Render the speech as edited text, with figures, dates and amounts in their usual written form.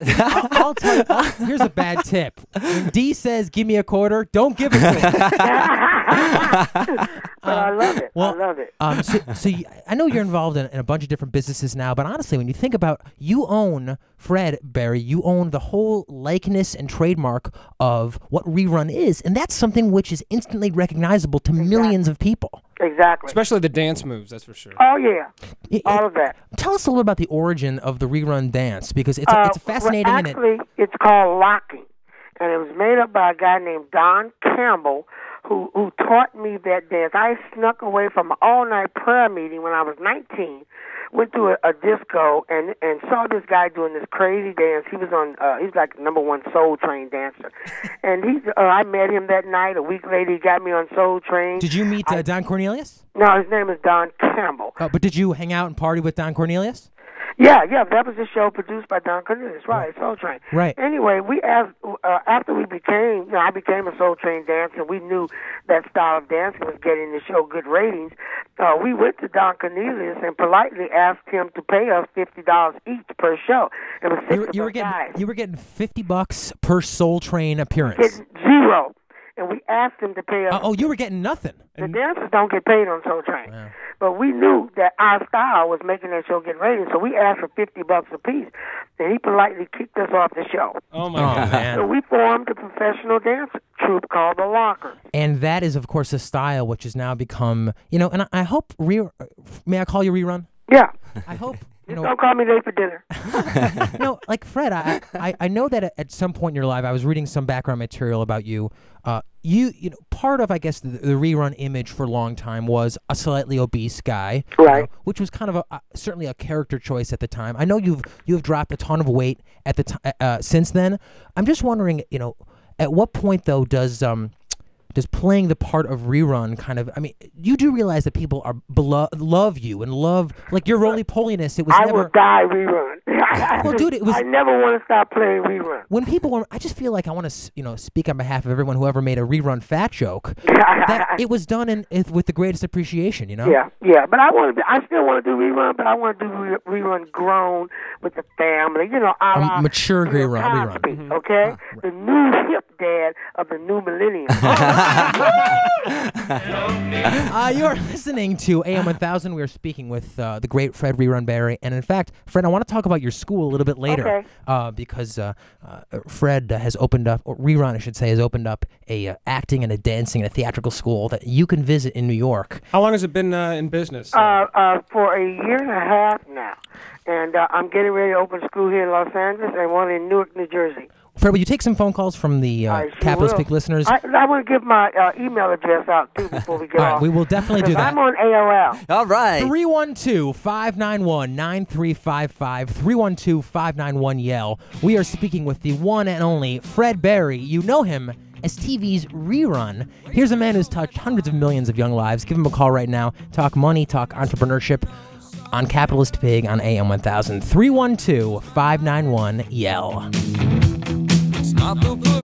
I'll tell you. Here's a bad tip. When D says, "Give me a quarter," don't give it to him. But I love it. Well, I love it. I know you're involved in a bunch of different businesses now, but honestly, when you think about, you own, Fred Berry, you own the whole likeness and trademark of what Rerun is, and that's something which is instantly recognizable to millions of people. Exactly. Especially the dance moves, that's for sure. Oh, yeah. All of that. Tell us a little about the origin of the Rerun dance, because it's fascinating. Well, actually, it's called locking, and it was made up by a guy named Don Campbell, who taught me that dance. I snuck away from an all-night prayer meeting when I was 19, went to a disco and saw this guy doing this crazy dance. He was he was like the #1 Soul Train dancer, and I met him that night. A week later, he got me on Soul Train. Did you meet Don Cornelius? No, his name is Don Campbell. But did you hang out and party with Don Cornelius? Yeah, that was a show produced by Don Cornelius, right? Soul Train. Right. Anyway, we asked after I became a Soul Train dancer. We knew that style of dancing was getting the show good ratings. We went to Don Cornelius and politely asked him to pay us $50 each per show. It was guys. You were getting $50 per Soul Train appearance. Getting zero. And we asked him to pay us. You were getting nothing. The dancers don't get paid on Soul Train. Wow. But we knew that our style was making that show get ratings, so we asked for $50 a piece, and he politely kicked us off the show. Oh, my God. Man. So we formed a professional dance troupe called the Lockers. And that is, of course, a style which has now become, and I hope, may I call you Rerun? Yeah. I hope. Don't call me late for dinner. Like Fred, I know that at some point in your life, I was reading some background material about you. Part of, I guess, the Rerun image for a long time was a slightly obese guy, right? Which was kind of certainly a character choice at the time. I know you've dropped a ton of weight at the since then. I'm just wondering, at what point though does playing the part of Rerun kind of, you do realize that people love you and love, like, your roly-poliness. I will die Rerun. Well, dude, I never want to stop playing Rerun. When people I just feel like I want to, speak on behalf of everyone who ever made a Rerun fat joke, that it was done with the greatest appreciation, Yeah, but I still want to do Rerun, but I want to do Rerun grown with the family, a mature Rerun. Cosby, okay? The new hip dad of the new millennium. You're listening to AM 1000. We are speaking with the great Fred Rerun Berry, and in fact, Fred, I want to talk about your school a little bit later, because Fred has opened up, or Rerun, I should say, has opened up a acting and a dancing and a theatrical school that you can visit in New York. How long has it been in business? For a year and a half now, and I'm getting ready to open school here in Los Angeles and one in Newark, New Jersey. Fred, will you take some phone calls from the Capital Speak listeners? I want to give my email address out, too, before we get off. All right, we will definitely do that. I'm on AOL. All right. 312-591-9355, 312-591-YELL. We are speaking with the one and only Fred Berry. You know him as TV's Rerun. Here's a man who's touched hundreds of millions of young lives. Give him a call right now. Talk money, talk entrepreneurship on Capitalist Pig on AM 1000. 312-591-YELL. Not the